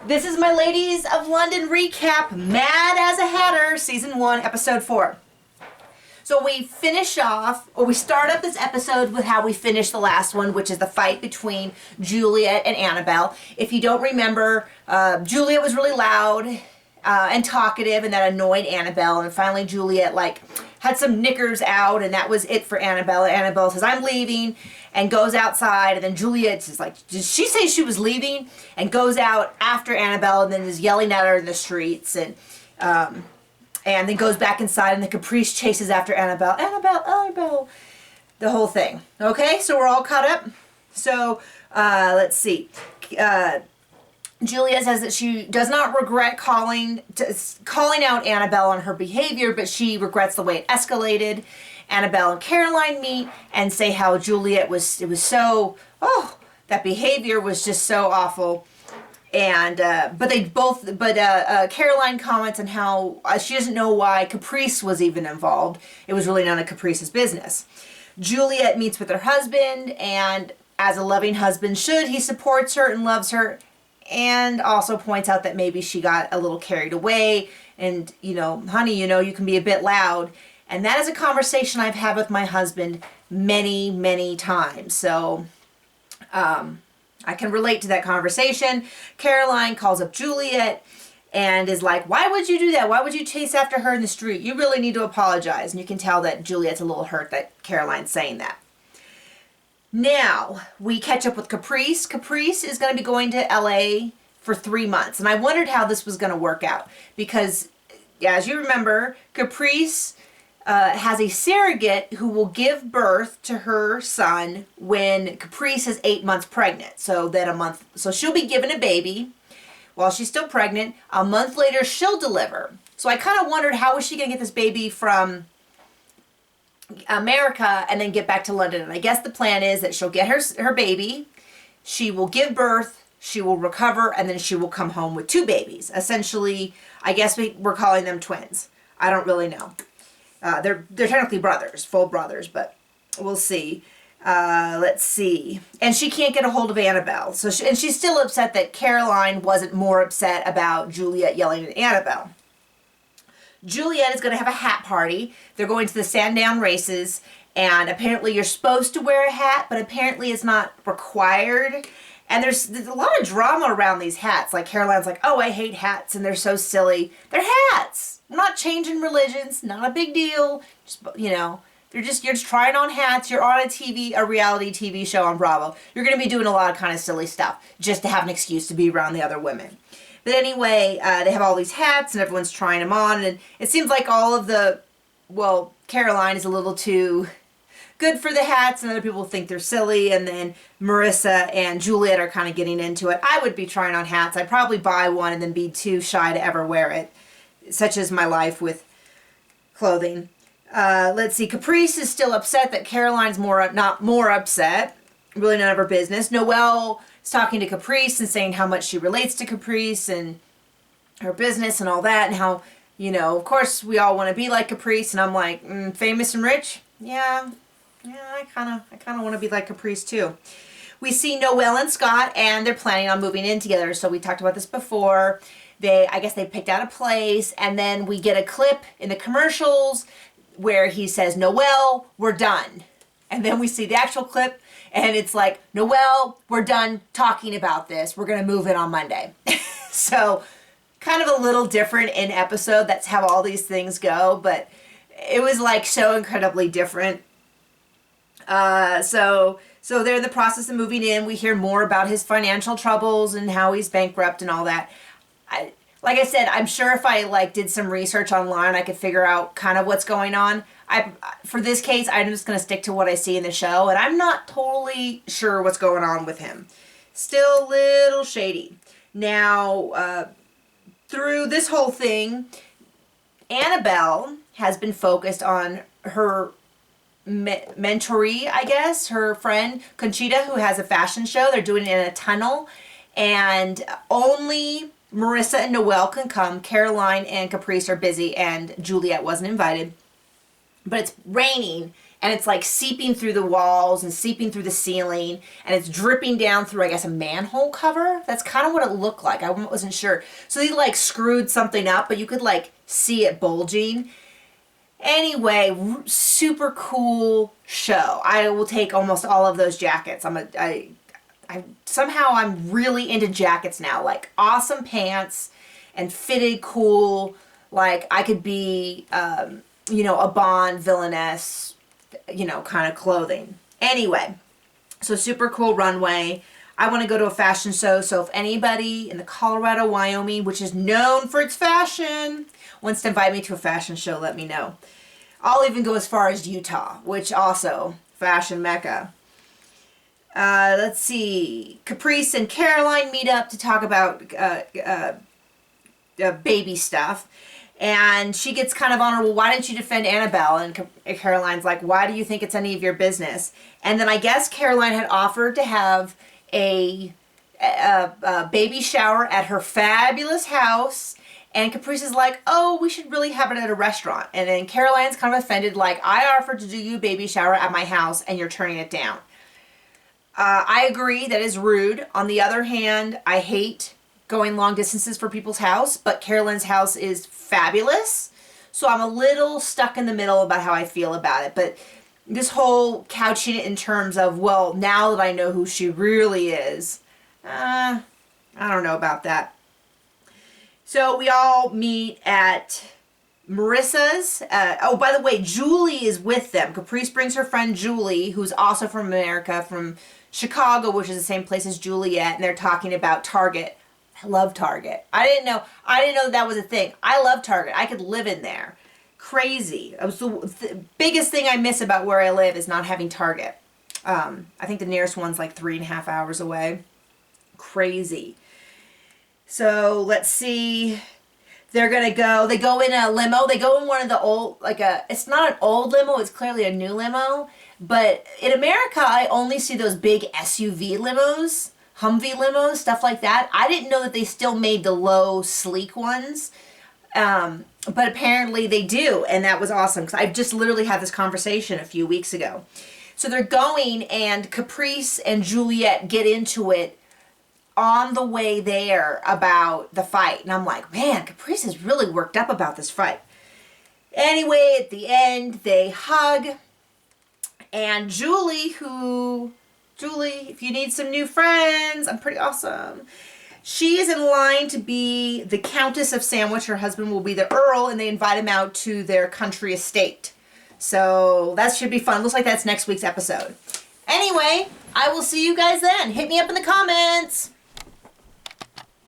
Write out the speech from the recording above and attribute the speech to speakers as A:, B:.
A: This is my Ladies of London recap, Mad as a Hatter, Season 1, Episode 4. So we finish off, or we start up this episode with how we finished the last one, which is the fight between Juliet and Annabelle. If you don't remember, Juliet was really loud and talkative, and that annoyed Annabelle, and finally Juliet, had some knickers out, and that was it for Annabelle. Annabelle says, I'm leaving, and goes outside, and then Juliet is like, did she say she was leaving? And goes out after Annabelle, and then is yelling at her in the streets, and then goes back inside, and the Caprice chases after Annabelle. Annabelle, the whole thing. Okay, so we're all caught up. So, let's see. Julia says that she does not regret calling out Annabelle on her behavior, but she regrets the way it escalated. Annabelle and Caroline meet and say how Juliet was so, that behavior was just so awful. And, Caroline comments on how she doesn't know why Caprice was even involved. It was really none of Caprice's business. Juliet meets with her husband, and as a loving husband should, he supports her and loves her, and also points out that maybe she got a little carried away, and, honey, you can be a bit loud. And that is a conversation I've had with my husband many, many times. So, I can relate to that conversation. Caroline calls up Juliet and is like, why would you do that? Why would you chase after her in the street? You really need to apologize. And you can tell that Juliet's a little hurt that Caroline's saying that. Now, we catch up with Caprice. Caprice is going to be going to LA for 3 months. And I wondered how this was going to work out. Because, as you remember, Caprice has a surrogate who will give birth to her son when Caprice is 8 months pregnant. So she'll be given a baby while she's still pregnant. A month later, she'll deliver. So I kind of wondered, how was she going to get this baby from America and then get back to London? And I guess the plan is that she'll get her baby, she will give birth, she will recover, and then she will come home with 2 babies. Essentially, I guess we're calling them twins. I don't really know. They're technically brothers, full brothers, but we'll see. Let's see. And she can't get a hold of Annabelle. And she's still upset that Caroline wasn't more upset about Juliet yelling at Annabelle. Juliet is going to have a hat party. They're going to the Sandown races, and apparently you're supposed to wear a hat, but apparently it's not required. And there's a lot of drama around these hats. Like Caroline's like, oh, I hate hats, and they're so silly. They're hats. We're not changing religions. Not a big deal. Just, you're just trying on hats. You're on a reality TV show on Bravo. You're going to be doing a lot of kind of silly stuff just to have an excuse to be around the other women. But anyway, they have all these hats, and everyone's trying them on, and it seems like Caroline is a little too good for the hats, and other people think they're silly, and then Marissa and Juliet are kind of getting into it. I would be trying on hats. I'd probably buy one and then be too shy to ever wear it. Such is my life with clothing. Let's see. Caprice is still upset that Caroline's not more upset. Really none of her business. Noelle is talking to Caprice and saying how much she relates to Caprice and her business and all that, and how, of course we all want to be like Caprice. And I'm like, famous and rich? Yeah, I kind of want to be like Caprice too. We see Noelle and Scott, and they're planning on moving in together. So we talked about this before. I guess they picked out a place, and then we get a clip in the commercials where he says, Noelle, we're done. And then we see the actual clip, and it's like, Noelle, we're done talking about this. We're going to move in on Monday. So kind of a little different in episode. That's how all these things go, but it was so incredibly different. So they're in the process of moving in. We hear more about his financial troubles and how he's bankrupt and all that. Like I said, I'm sure if I did some research online, I could figure out kind of what's going on. For this case, I'm just going to stick to what I see in the show, and I'm not totally sure what's going on with him. Still a little shady. Now, through this whole thing, Annabelle has been focused on her mentoree, I guess, her friend Conchita, who has a fashion show. They're doing it in a tunnel, and only Marissa and Noelle can come. Caroline and Caprice are busy, and Juliet wasn't invited. But it's raining and it's like seeping through the walls and seeping through the ceiling, and it's dripping down through, I guess, a manhole cover. That's kind of what it looked like. I wasn't sure. So they like screwed something up, but you could like see it bulging. Anyway, super cool show. I will take almost all of those jackets. Somehow I'm really into jackets now. Like awesome pants and fitted cool. Like I could be, you know, a Bond villainess, you know, kind of clothing. Anyway, so super cool runway. I want to go to a fashion show. So if anybody in the Colorado, Wyoming, which is known for its fashion, wants to invite me to a fashion show, let me know. I'll even go as far as Utah, which also fashion mecca. Let's see. Caprice and Caroline meet up to talk about baby stuff. And she gets kind of on her, well, why didn't you defend Annabelle? And Caroline's like, why do you think it's any of your business? And then I guess Caroline had offered to have a baby shower at her fabulous house. And Caprice is like, oh, we should really have it at a restaurant. And then Caroline's kind of offended, like, I offered to do you a baby shower at my house and you're turning it down. I agree, that is rude. On the other hand, I hate going long distances for people's house, but Caroline's house is fabulous. So I'm a little stuck in the middle about how I feel about it. But this whole couching it in terms of, well, now that I know who she really is, I don't know about that. So we all meet at Marissa's. Oh, by the way, Julie is with them. Caprice brings her friend Julie, who's also from America, from Chicago, which is the same place as Juliet, and they're talking about Target. I love Target. I didn't know that was a thing. I love Target. I could live in there. Crazy. It was the biggest thing I miss about where I live is not having Target. I think the nearest one's like 3.5 hours away. Crazy. So let's see. They go in a limo. They go in one of the old, it's not an old limo, it's clearly a new limo. But in America, I only see those big SUV limos, Humvee limos, stuff like that. I didn't know that they still made the low, sleek ones. But apparently they do, and that was awesome, because I just literally had this conversation a few weeks ago. So they're going, and Caprice and Juliet get into it on the way there about the fight. And I'm like, man, Caprice is really worked up about this fight. Anyway, at the end, they hug. And Julie, if you need some new friends, I'm pretty awesome. She is in line to be the Countess of Sandwich. Her husband will be the Earl, and they invite him out to their country estate. So that should be fun. Looks like that's next week's episode. Anyway, I will see you guys then. Hit me up in the comments.